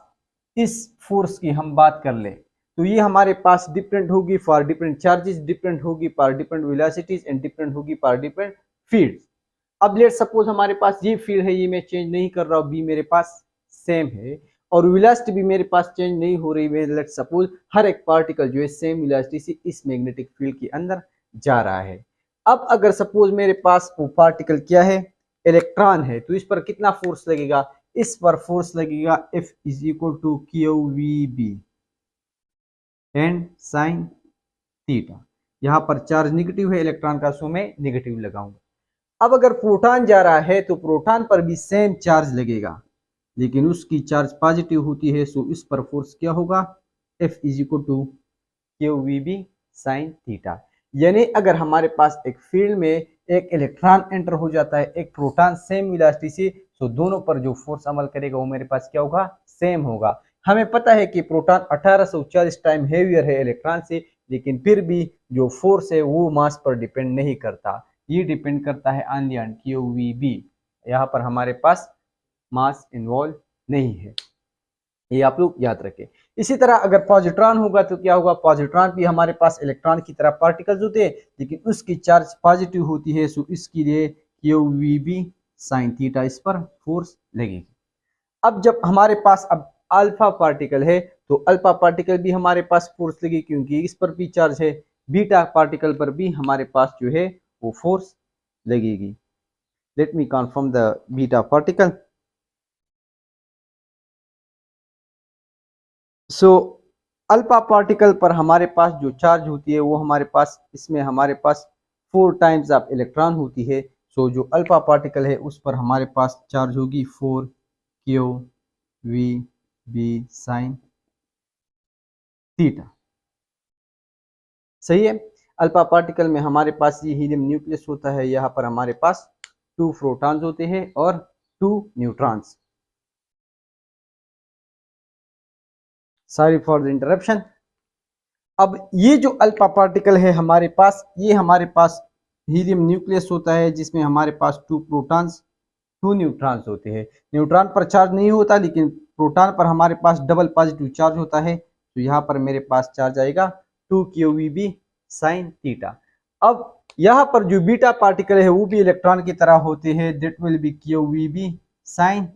इस फोर्स की हम बात कर ले तो ये हमारे पास डिफरेंट होगी फॉर डिफरेंट चार्जेस, डिफरेंट होगी for different velocities and different होगी फॉर डिफरेंट फील्ड्स। अब लेट सपोज हमारे पास ये फील्ड है, ये मैं चेंज नहीं कर रहा हूँ, बी मेरे पास सेम है और वेलोसिटी भी मेरे पास चेंज नहीं हो रही है। लेट सपोज हर एक पार्टिकल जो है सेम वेलोसिटी से इस मैग्नेटिक फील्ड के अंदर जा रहा है। अब अगर सपोज मेरे पास वो पार्टिकल क्या है, इलेक्ट्रॉन है, तो इस पर कितना फोर्स लगेगा, इस पर फोर्स लगेगा F is equal to QVB and sine theta. यहाँ पर चार्ज नेगेटिव है इलेक्ट्रॉन का, सो मैं नेगेटिव लगाऊंगा। अब अगर प्रोटॉन जा रहा है तो प्रोटॉन पर भी सेम चार्ज लगेगा, लेकिन उसकी चार्ज पॉजिटिव होती है, सो इस पर फोर्स क्या होगा, F is equal to QVB sine theta. यानी अगर हमारे पास एक फील्ड में एक इलेक्ट्रॉन एंटर हो जाता है, एक प्रोटॉन सेम वेलोसिटी से, तो दोनों पर जो फोर्स अमल करेगा वो मेरे पास क्या होगा, सेम होगा। हमें पता है कि प्रोटॉन 1840 टाइम हेवियर है इलेक्ट्रॉन से, लेकिन फिर भी जो फोर्स है वो मास पर डिपेंड नहीं करता, ये डिपेंड करता है ओनली ऑन QVB। यहाँ पर हमारे पास मास इन्वॉल्व नहीं है, ये आप लोग याद रखें। इसी तरह अगर पॉजिट्रॉन होगा तो क्या होगा, पॉजिट्रॉन भी हमारे पास इलेक्ट्रॉन की तरह पार्टिकल्स होते हैं, लेकिन उसकी चार्ज पॉजिटिव होती है, सो इसके लिए QVB साइन थीटा इस पर फोर्स लगेगी। अब जब हमारे पास अब अल्फा पार्टिकल है तो अल्फा पार्टिकल भी हमारे पास फोर्स लगेगी, क्योंकि इस पर भी चार्ज है। बीटा पार्टिकल पर भी हमारे पास जो है वो फोर्स लगेगी। Let me confirm the beta particle. So alpha particle पर हमारे पास जो चार्ज होती है वो हमारे पास, इसमें हमारे पास 4 टाइम्स ऑफ इलेक्ट्रॉन होती है। सो जो अल्फा पार्टिकल है उस पर हमारे पास चार्ज होगी 4QVB साइन थीटा। सही है। अल्फा पार्टिकल में हमारे पास ये हीलियम न्यूक्लियस होता है, यहाँ पर हमारे पास 2 प्रोटॉन्स होते हैं और 2 neutrons. Sorry for the interruption. अब ये जो अल्फा पार्टिकल है हमारे पास, ये हमारे पास हीलियम न्यूक्लियस होता है, जिसमें हमारे पास 2 प्रोटॉन्स 2 न्यूट्रॉन्स होते हैं। न्यूट्रॉन पर चार्ज नहीं होता, लेकिन प्रोटॉन पर हमारे पास डबल पॉजिटिव चार्ज होता है, तो यहाँ पर मेरे पास चार्ज आएगा 2QVB साइन थीटा। अब यहाँ पर जो बीटा पार्टिकल है वो भी इलेक्ट्रॉन की तरह होते हैं, that will B QVB sine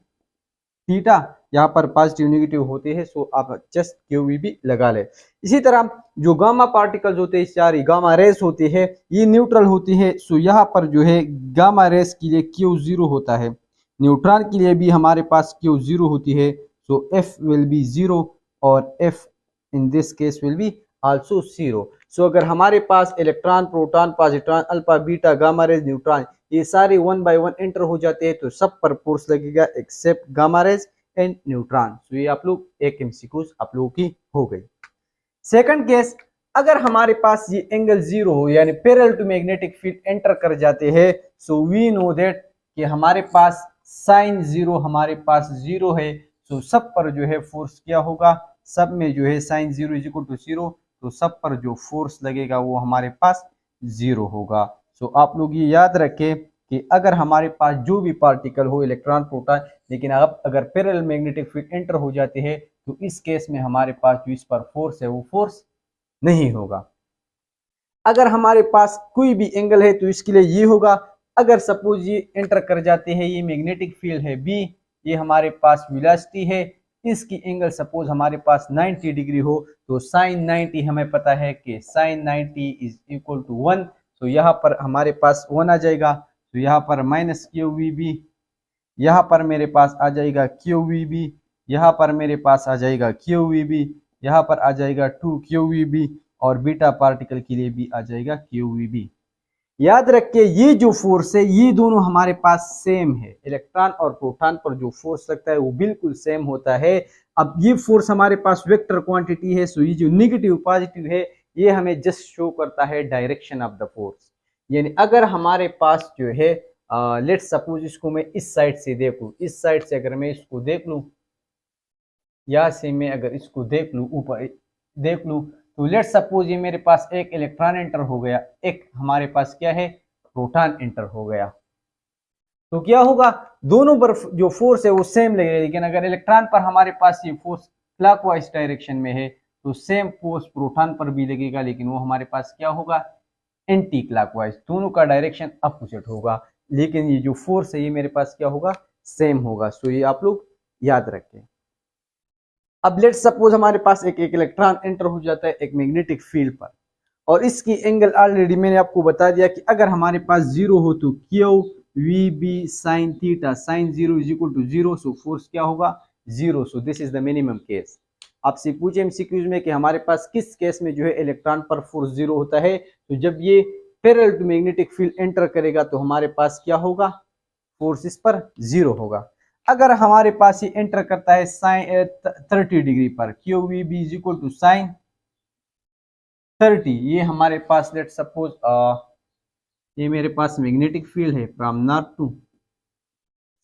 theta. यहाँ पर पॉजिटिव नेगेटिव होते हैं, सो आप जस्ट QVB लगा ले। इसी तरह जो गामा पार्टिकल्स होते हैं, सारी गामा रेस होती है, ये न्यूट्रल होती है, सो यहाँ पर जो है गामा रेस के लिए Q0 होता है। न्यूट्रॉन के लिए भी हमारे पास Q0 होती है, सो F विल बी 0 और F in this case will be also 0। So अगर हमारे पास electron, proton, positron, alpha, beta, gamma rays, neutron, ये सारे 1 बाय 1 एंटर हो जाते हैं, तो सब पर फोर्स लगेगा except gamma rays and neutron. तो ये आप लोग एक एमसीक्यूज आप लोगों की हो गई। सेकंड केस, अगर हमारे पास ये एंगल 0 हो, यानी parallel to magnetic field enter कर जाते हैं, सो वी नो दैट कि हमारे पास साइन 0 हमारे पास 0 है, सो सब पर जो है फोर्स क्या होगा, सब में जो है साइन 0 इज इक्वल टू 0, तो सब पर जो फोर्स लगेगा वो हमारे पास 0 होगा। सो आप लोग ये याद रखें कि अगर हमारे पास जो भी पार्टिकल हो, इलेक्ट्रॉन, प्रोटॉन, लेकिन अब अगर पैरेलल मैग्नेटिक फील्ड एंटर हो जाते हैं, तो इस केस में हमारे पास जो इस पर फोर्स है वो फोर्स नहीं होगा। अगर हमारे पास कोई भी एंगल है तो इसके लिए ये होगा। अगर सपोज ये एंटर कर जाते हैं, ये मैग्नेटिक फील्ड है B, ये हमारे पास वेलोसिटी है, इसकी एंगल सपोज हमारे पास 90 डिग्री हो, तो साइन 90 हमें पता है कि साइन 90 इज इक्वल टू 1, तो यहाँ पर हमारे पास 1 आ जाएगा, तो यहाँ पर माइनस QVB, यहाँ पर मेरे पास आ जाएगा QVB, यहाँ पर मेरे पास आ जाएगा QVB, यहाँ पर आ जाएगा 2QVB, और बीटा पार्टिकल के लिए भी आ जाएगा QVB। याद रखिए ये जो फोर्स है ये दोनों हमारे पास सेम है, इलेक्ट्रॉन और प्रोटॉन पर जो फोर्स लगता है वो बिल्कुल सेम होता है। अब ये फोर्स हमारे पास वेक्टर क्वांटिटी है, सो ये जो नेगेटिव पॉजिटिव है ये हमें जस्ट शो करता है डायरेक्शन ऑफ द फोर्स। यानी अगर हमारे पास जो है लेट्स सपोज इसको मैं इस साइड से देखूं, इस साइड से अगर मैं इसको देख लूं, या से मैं अगर इसको देख लूं, ऊपर देख लूं, तो लेट्स सपोज ये मेरे पास एक इलेक्ट्रॉन एंटर हो गया, एक हमारे पास क्या है, प्रोटॉन एंटर हो गया, तो क्या होगा, दोनों पर जो फोर्स है वो सेम लगेगा। लेकिन अगर इलेक्ट्रॉन पर हमारे पास ये फोर्स क्लॉकवाइज डायरेक्शन में है, तो सेम फोर्स प्रोटॉन पर भी लगेगा, लेकिन वो हमारे पास क्या होगा, एंटी क्लॉकवाइज, दोनों का डायरेक्शन अपोजिट होगा। लेकिन ये जो फोर्स है ये मेरे पास क्या होगा, सेम होगा। सो ये आप लोग याद रखें। अब लेट्स सपोज हमारे पास एक इलेक्ट्रॉन एंटर हो जाता है एक मैग्नेटिक फील्ड पर, और इसकी एंगल ऑलरेडी मैंने आपको बता दिया कि अगर हमारे पास जीरो हो तो Q V B sine theta, sine zero is equal to zero, so force क्या होगा, zero. So this is the minimum case. आपसे पूछे एमसीक्यूज में कि हमारे पास किस केस में जो है इलेक्ट्रॉन पर फोर्स जीरो होता है, तो जब ये parallel to magnetic field enter करेगा तो हमारे पास क्या होगा, फोर्स इस पर जीरो होगा। अगर हमारे पास ये एंटर करता है साइन 30 डिग्री पर, Q V B is equal to sine 30, ये हमारे पास लेट सपोज ये मेरे पास मैग्नेटिक फील्ड है from north to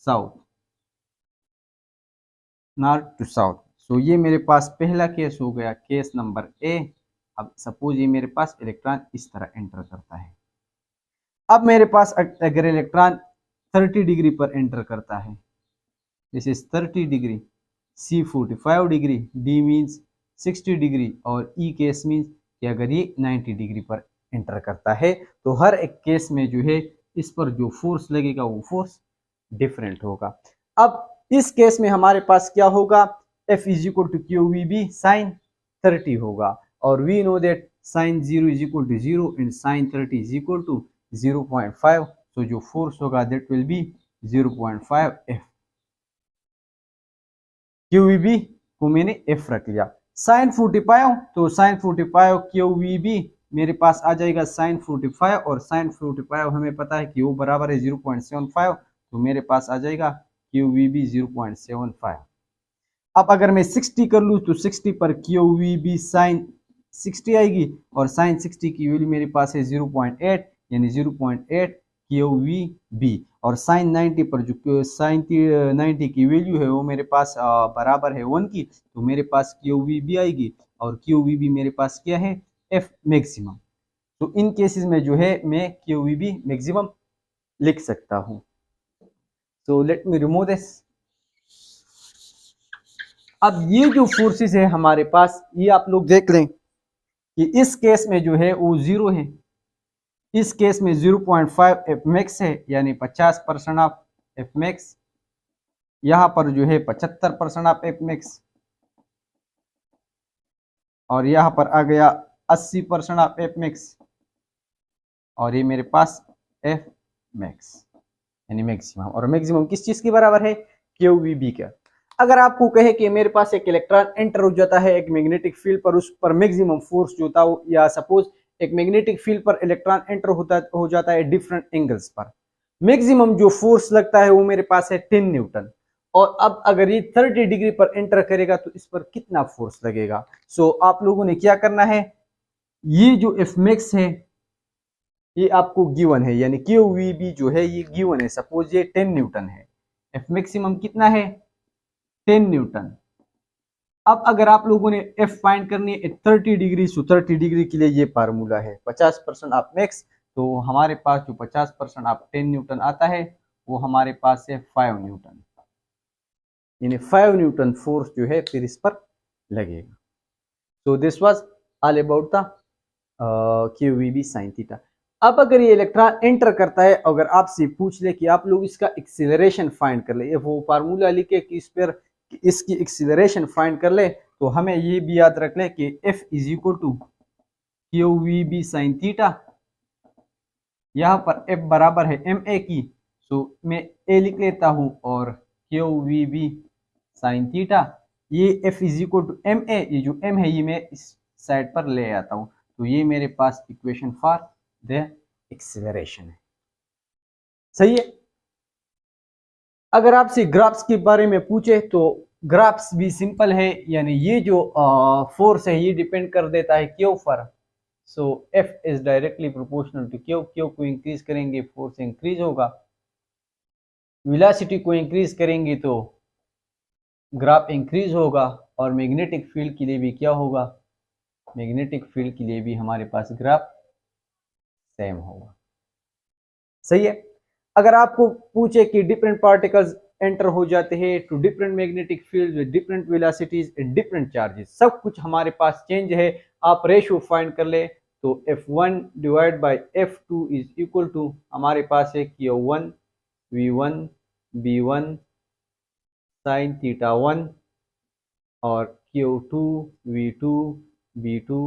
south, north to south. So ये मेरे पास पहला केस हो गया, केस नंबर ए। अब सपोज ये मेरे पास इलेक्ट्रॉन इस तरह एंटर करता है। अब मेरे पास अगर इलेक्ट्रॉन 30 डिग्री पर एंटर करता है, this is 30 degree, C 45 degree, D means 60 degree और ई केस मीन्स कि अगर ये 90 डिग्री पर एंटर करता है, तो हर एक केस में जो है इस पर जो फोर्स लगेगा वो फोर्स डिफरेंट होगा। अब इस केस में हमारे पास क्या होगा, F is equal to Q V B sine 30 होगा, और we know that sine 0 is equal to 0 and sine 30 is equal to 0.5, तो जो फोर्स होगा that will be 0.5 F। Q V B को मैंने F रख लिया। साइन 45, तो साइन 45 क्यू वी बी मेरे पास आ जाएगा साइन 45, और साइन 45 हमें पता है कि वो बराबर है 0.75, तो मेरे पास आ जाएगा क्यू वी बी 0.75। अब अगर मैं 60 कर लूँ तो 60 पर क्यू वी बी साइन 60 आएगी, और साइन 60 की वैल्यू मेरे पास है 0.8, यानी 0.8 क्यू वी बी, और साइन 90 पर जो साइन 90 की वैल्यू है वो मेरे पास बराबर है 1 की, तो मेरे पास क्यू वी बी आएगी, और क्यू वी बी मेरे पास क्या है, एफ मैक्सिमम। तो इन केसेस में जो है मैं क्यू वी बी मैक्सिमम लिख सकता हूँ। So let me remove this. अब ये जो फोर्सेस है हमारे पास, ये आप लोग देख लें कि इस केस में जो है वो जीरो है, इस केस में 0.5 एफ मैक्स है, यानी 50% ऑफ एफ मैक्स, यहां पर जो है 75% ऑफ एफ मैक्स, और यहां पर आ गया 80% ऑफ एफ मैक्स, और ये मेरे पास एफ मैक्स यानी मैक्सिमम। और मैक्सिमम किस चीज के बराबर है, क्यू वी बी का। अगर आपको कहे कि मेरे पास एक इलेक्ट्रॉन एंटर हो जाता है एक मैग्नेटिक फील्ड पर, उस पर मैक्सिमम फोर्स जो था, या सपोज एक मैग्नेटिक फील्ड पर इलेक्ट्रॉन एंटर हो जाता है डिफरेंट एंगल्स पर, मैक्सिमम जो फोर्स लगता है वो मेरे पास है 10 न्यूटन। और अब अगर ये 30 डिग्री पर एंटर करेगा तो इस पर कितना फोर्स लगेगा। सो आप लोगों ने क्या करना है, ये जो एफ मैक्स है ये आपको गिवन है, यानी क्यू वी बी जो है ये गिवन है, सपोज ये 10 न्यूटन है, एफ मैक्सिमम कितना है, 10 न्यूटन। अब अगर आप लोगों ने एफ फाइंड करनी है 30 डिग्री, सो 30 डिग्री के लिए ये फार्मूला है 50% ऑफ मैक्स, तो हमारे पास जो 50% ऑफ 10 न्यूटन आता है वो हमारे पास है 5 न्यूटन, यानी 5 न्यूटन फोर्स जो है फिर इस पर लगेगा। So this was all about the Q V B sine theta. अब अगर ये इलेक्ट्रॉन एंटर करता है, अगर आपसे पूछ ले कि आप लोग इसका एक्सीलरेशन फाइंड कर ले, ये वो फार्मूला लिखे कि इस पर इसकी एक्सीलरेशन फाइंड कर ले, तो हमें ये भी याद रख ले कि F is equal to Q V B sine theta, यहाँ पर F बराबर है एम ए की, सो मैं ए लिख लेता हूँ, और Q V B sine theta, ये F is equal to M A, ये जो M है ये मैं इस साइड पर ले आता हूँ, तो ये मेरे पास इक्वेशन फॉर द एक्सीलरेशन है। सही है। अगर आपसे ग्राफ्स के बारे में पूछे तो ग्राफ्स भी सिंपल है, यानी ये जो फोर्स है ये डिपेंड कर देता है क्यू पर, so F is directly proportional to Q, Q को इंक्रीज करेंगे फोर्स इंक्रीज होगा, वेलोसिटी को इंक्रीज करेंगे तो ग्राफ इंक्रीज होगा, और मैग्नेटिक फील्ड के लिए भी क्या होगा, मैग्नेटिक फील्ड के लिए भी हमारे पास ग्राफ सेम होगा। सही है। अगर आपको पूछे कि डिफरेंट पार्टिकल्स एंटर हो जाते हैं to different magnetic field with different velocities and different charges, सब कुछ हमारे पास चेंज है, आप रेशियो फाइंड कर ले, तो F1 divide by F2 is equal to हमारे पास है Q1 V1 B1 sign theta 1 और Q2 V2 B2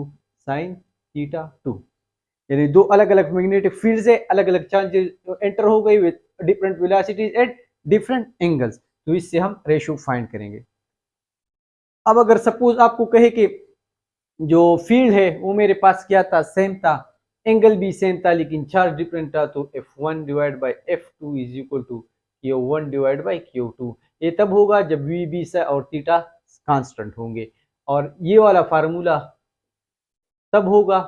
sign theta 2, यानी दो अलग अलग मैग्नेटिक फील्ड है, अलग अलग चार्जेस एंटर हो गई with different velocities at different angles. तो इससे हम रेशियो फाइंड करेंगे। अब अगर सपोज आपको कहे कि जो फील्ड है वो मेरे पास क्या था, सेम था, एंगल भी सेम था, लेकिन चार्ज डिफरेंट था, तो F1 divide by F2 is equal to Q1 divide by Q2। ये तब होगा जब V B और थीटा कांस्टेंट होंगे, और ये वाला फार्मूला तब होगा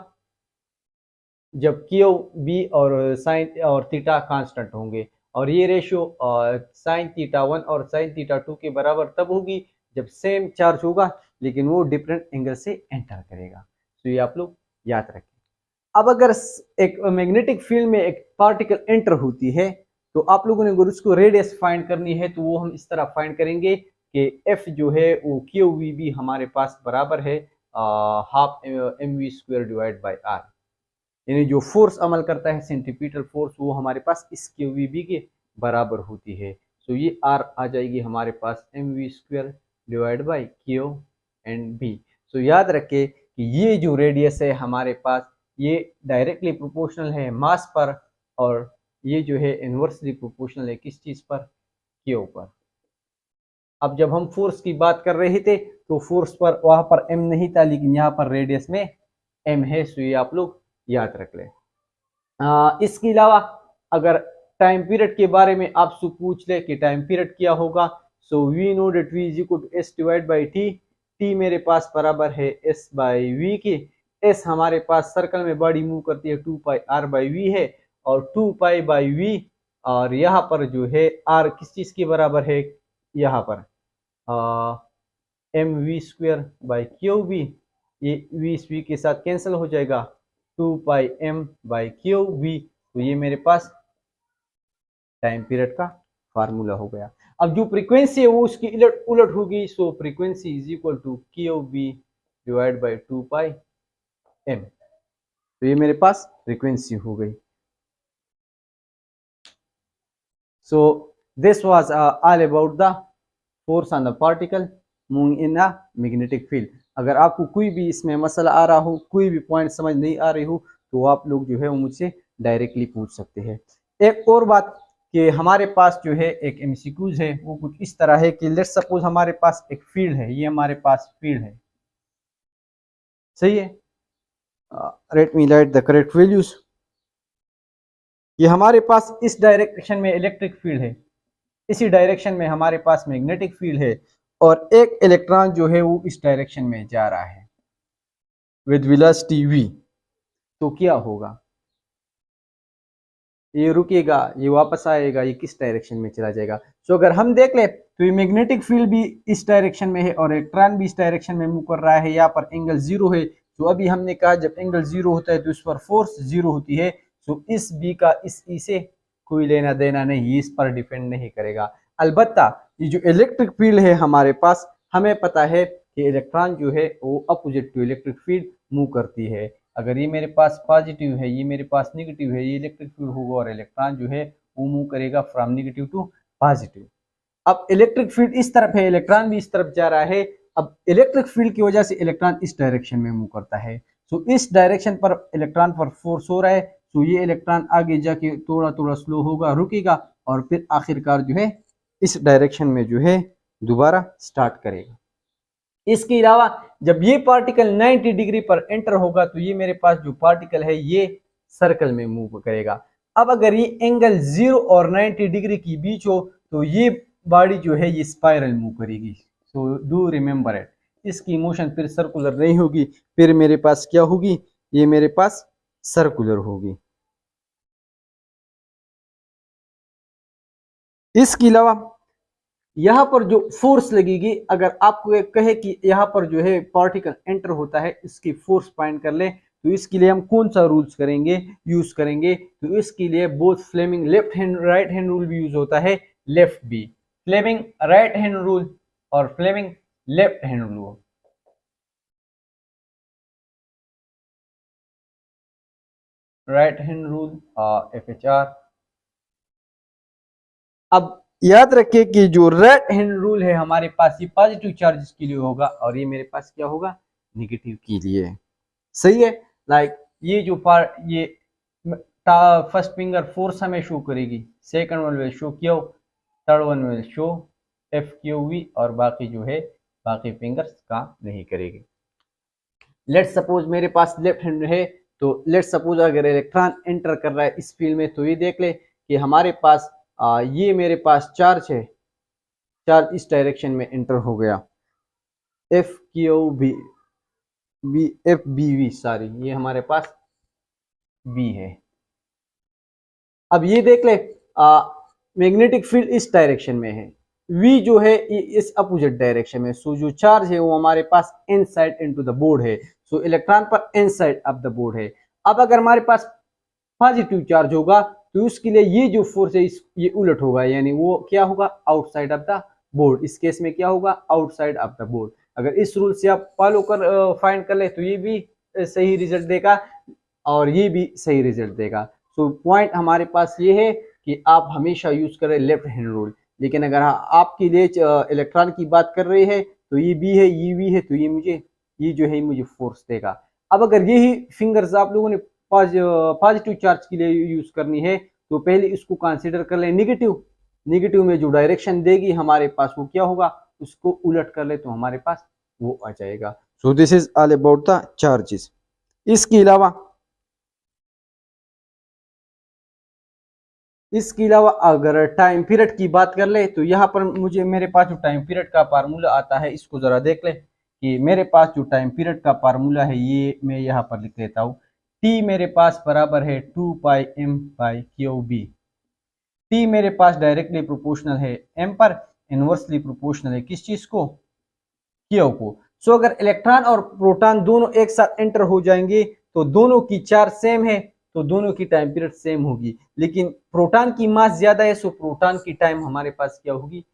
जब Q B और साइन और थीटा कांस्टेंट होंगे, और ये रेशियो साइन थीटा 1 और साइन थीटा 2 के बराबर तब होगी जब सेम चार्ज होगा लेकिन वो डिफरेंट एंगल से एंटर करेगा। तो ये आप लोग याद रखें। अब अगर एक मैग्नेटिक फील्ड में एक पार्टिकल एंटर होती है तो आप लोगों ने अगर उसको रेडियस फाइंड करनी है तो वो हम इस तरह फाइंड करेंगे कि F जो है वो QVB हमारे पास बराबर है half mv² divide by r, यानी जो फोर्स अमल करता है सेंट्रीपिटल फोर्स वो हमारे पास इस QVB के बराबर होती है। तो ये R आ जाएगी हमारे पास mv² divide by Q and B। तो याद रखें कि ये जो रेडियस है हमारे पास ये डायरेक्टली प्रोपोर्शनल है मास पर, और ये जो है इनवर्सली प्रोपोर्शनल है किस चीज पर, Q पर। अब जब हम फोर्स की बात कर रहे थे तो फोर्स पर वहां पर m नहीं था, लेकिन यहाँ पर रेडियस में m है। सो ये आप लोग याद रख लें। इसके अलावा अगर टाइम पीरियड के बारे में आपसे पूछ ले कि टाइम पीरियड क्या होगा, so we know that v is equal to s divide by t। t मेरे पास बराबर है s बाई v के। s हमारे पास सर्कल में बॉडी मूव करती है 2 पाई r बाई v है, और 2 पाई बाई v, और यहाँ पर जो है r किस चीज के बराबर है, यहाँ पर mv² बाई QV, ये v के साथ कैंसिल हो जाएगा, 2 पाई m बाई QV। तो ये मेरे पास टाइम पीरियड का फार्मूला हो गया। अब जो फ्रीक्वेंसी है वो उसकी उलट उलट होगी, so frequency is equal to QV divide by 2 pi m। तो ये मेरे पास फ्रीक्वेंसी हो गई। So this was all about the force on the particle moving in a magnetic field. अगर आपको कोई भी इसमें मसला आ रहा हो, कोई भी पॉइंट समझ नहीं आ रही हो, तो आप लोग जो है वो मुझसे डायरेक्टली पूछ सकते हैं। एक और बात कि हमारे पास जो है एक एमसीक्यूज है वो कुछ इस तरह है कि लेट्स सपोज हमारे पास एक फील्ड है, ये हमारे पास फील्ड है, सही है। Let me right the correct values. ये हमारे पास इस डायरेक्शन में इलेक्ट्रिक फील्ड है, इसी डायरेक्शन में हमारे पास मैग्नेटिक फील्ड है, और एक इलेक्ट्रॉन जो है वो इस डायरेक्शन में जा रहा है विद वेलोसिटी v। तो क्या होगा, ये रुकेगा, ये वापस आएगा, ये किस डायरेक्शन में चला जाएगा। तो अगर हम देख ले तो ये मैग्नेटिक फील्ड भी इस डायरेक्शन में है और इलेक्ट्रॉन भी इस डायरेक्शन में मूव कर रहा है। यहाँ पर एंगल 0 है, तो अभी हमने कहा जब एंगल 0 होता है तो इस पर फोर्स 0 होती है। तो इस बी का इस ई से कोई लेना देना नहीं, इस पर डिपेंड नहीं करेगा। अलबत्ता ये जो इलेक्ट्रिक फील्ड है हमारे पास, हमें पता है कि इलेक्ट्रॉन जो है वो opposite to electric field move करती है। अगर ये मेरे पास पॉजिटिव है, ये मेरे पास नेगेटिव है, ये इलेक्ट्रिक फील्ड होगा, और इलेक्ट्रॉन जो है वो मूव करेगा फ्रॉम नेगेटिव टू पॉजिटिव। अब इलेक्ट्रिक फील्ड इस तरफ है, इलेक्ट्रॉन भी इस तरफ जा रहा है। अब इलेक्ट्रिक फील्ड की वजह से इलेक्ट्रॉन इस डायरेक्शन में मूव करता है, तो इस डायरेक्शन पर इलेक्ट्रॉन पर फोर्स हो रहा है, तो ये इलेक्ट्रॉन आगे जाके थोड़ा थोड़ा स्लो होगा, रुकेगा, और फिर आखिरकार जो है इस डायरेक्शन में जो है दोबारा स्टार्ट करेगा। इसके अलावा जब ये पार्टिकल 90 डिग्री पर एंटर होगा तो ये मेरे पास जो पार्टिकल है ये सर्कल में मूव करेगा। अब अगर ये एंगल 0 और 90 डिग्री के बीच हो तो ये बॉडी जो है ये स्पाइरल मूव करेगी। सो डू रिमेंबर इट, इसकी मोशन फिर सर्कुलर नहीं होगी, फिर मेरे पास क्या होगी, ये मेरे पास सर्कुलर होगी। इसके अलावा यहाँ पर जो फोर्स लगेगी, अगर आपको एक कहे कि यहाँ पर जो है पार्टिकल एंटर होता है, इसकी फोर्स फाइंड कर ले, तो इसके लिए हम कौन सा रूल्स करेंगे, यूज करेंगे, तो इसके लिए both Fleming left hand right hand rule भी यूज होता है, left B, Fleming right hand rule और Fleming left hand rule. Right hand rule FHR। अब याद रखिए कि जो राइट हैंड रूल है हमारे पास ये पॉजिटिव चार्जेस के लिए होगा, और ये मेरे पास क्या होगा, नेगेटिव के लिए, सही है। लाइक ये जो पार्ट, ये फर्स्ट फिंगर फोर्स हमें शो करेगी, second one will show Q, third one will show F Q V, और बाकी जो है बाकी फिंगर्स काम नहीं करेगी। लेट्स सपोज मेरे पास लेफ्ट हैंड है, तो लेट्स सपोज अगर इलेक्ट्रॉन एंटर कर रहा है इस फील्ड में, तो ये देख ले कि हमारे पास ये मेरे पास चार्ज है, चार्ज इस डायरेक्शन में एंटर हो गया, F Q B B F B V, sorry ये हमारे पास बी है। अब ये देख ले मैग्नेटिक फील्ड इस डायरेक्शन में है, वी जो है इस अपोजिट डायरेक्शन में, सो जो चार्ज है वो हमारे पास इन साइड इनटू द बोर्ड है, सो इलेक्ट्रॉन पर इन साइड ऑफ द बोर्ड है। अब अगर हमारे पास पॉजिटिव चार्ज होगा तो उसके लिए ये जो फोर्स है ये उलट होगा, यानी वो क्या होगा, आउटसाइड ऑफ द बोर्ड। इस केस में क्या होगा, आउटसाइड ऑफ द बोर्ड। अगर इस रूल से आप फॉलो कर फाइंड कर ले तो ये भी सही रिजल्ट देगा और ये भी सही रिजल्ट देगा। सो पॉइंट हमारे पास ये है कि आप हमेशा यूज करें लेफ्ट हैंड रूल, लेकिन अगर आपके लिए इलेक्ट्रॉन की बात कर रहे हैं तो ये बी है, ये वी है, तो ये जो है मुझे फोर्स देगा। अब अगर यही फिंगर्स आप लोगों ने पॉजिटिव चार्ज के लिए यूज करनी है तो पहले इसको कंसीडर कर लें नेगेटिव, नेगेटिव में जो डायरेक्शन देगी हमारे पास वो क्या होगा, उसको उलट कर ले तो हमारे पास वो आ जाएगा। सो this is all about the charges. इसके अलावा अगर टाइम पीरियड की बात कर ले तो यहाँ पर मुझे मेरे पास जो टाइम पीरियड का फार्मूला आता है इसको जरा देख ले कि मेरे पास जो टाइम पीरियड का फार्मूला है ये मैं यहाँ पर लिख लेता हूँ। टी मेरे पास बराबर है 2 pi M by Q B. T मेरे पास डायरेक्टली प्रोपोर्शनल है एम पर, इनवर्सली प्रोपोर्शनल है किस चीज को, क्यू को। सो अगर इलेक्ट्रॉन और प्रोटॉन दोनों एक साथ एंटर हो जाएंगे तो दोनों की चार्ज सेम है तो दोनों की टाइम पीरियड सेम होगी, लेकिन प्रोटॉन की मास ज्यादा है सो प्रोटॉन की टाइम हमारे पास क्या होगी,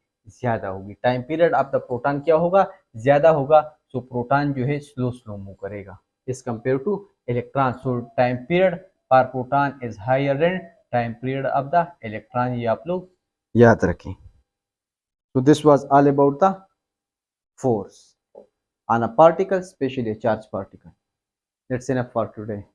ज्यादा होगी। Time period of the proton क्या होगा, ज्यादा होगा। सो प्रोटॉन जो है स्लो स्लो मूव करेगा as compared to electron. So time period for proton is higher than time period of the electron, ये आप लोग याद रखें। So this was all about the force on a particle, especially a charged particle. That's enough for today.